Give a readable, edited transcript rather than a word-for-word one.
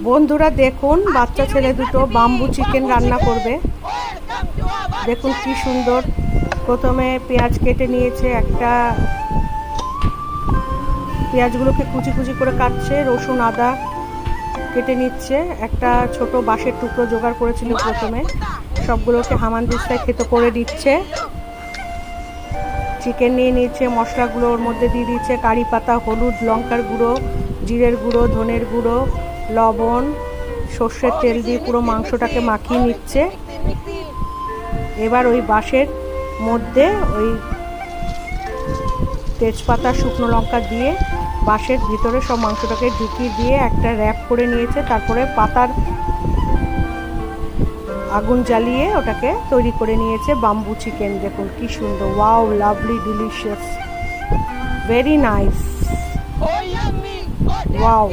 বন্ধুরা দেখুন, বাচ্চা ছেলে দুটো বাম্বু চিকেন রান্না করবে। দেখুন কি সুন্দর। প্রথমে পেঁয়াজ কেটে নিয়েছে, একটা পেঁয়াজগুলোকে কুচি কুচি করে কাটছে, রসুন আদা কেটে নিচ্ছে। একটা ছোট বাঁশের টুকরো জোগাড় করেছিল, প্রথমে সবগুলোকে হামানদিস্তায় থেতো করে দিচ্ছে। চিকেন নিয়ে নিচ্ছে, মশলাগুলো ওর মধ্যে দিয়ে দিচ্ছে, কারি পাতা, হলুদ, লঙ্কার গুঁড়ো, জিরের গুঁড়ো, ধনের গুঁড়ো, লবণ, সর্ষের তেল দিয়ে পুরো মাংসটাকে মাখিয়ে নিচ্ছে। এবার ওই বাঁশের মধ্যে ওই তেজপাতা, শুকনো লঙ্কা দিয়ে বাঁশের ভিতরে সব মাংসটাকে ঢুকিয়ে দিয়ে একটা র্যাপ করে নিয়েছে। তারপরে পাতার আগুন জ্বালিয়ে ওটাকে তৈরি করে নিয়েছে বাম্বু চিকেন। দেখুন কি সুন্দর, wow, lovely, delicious, very nice, wow.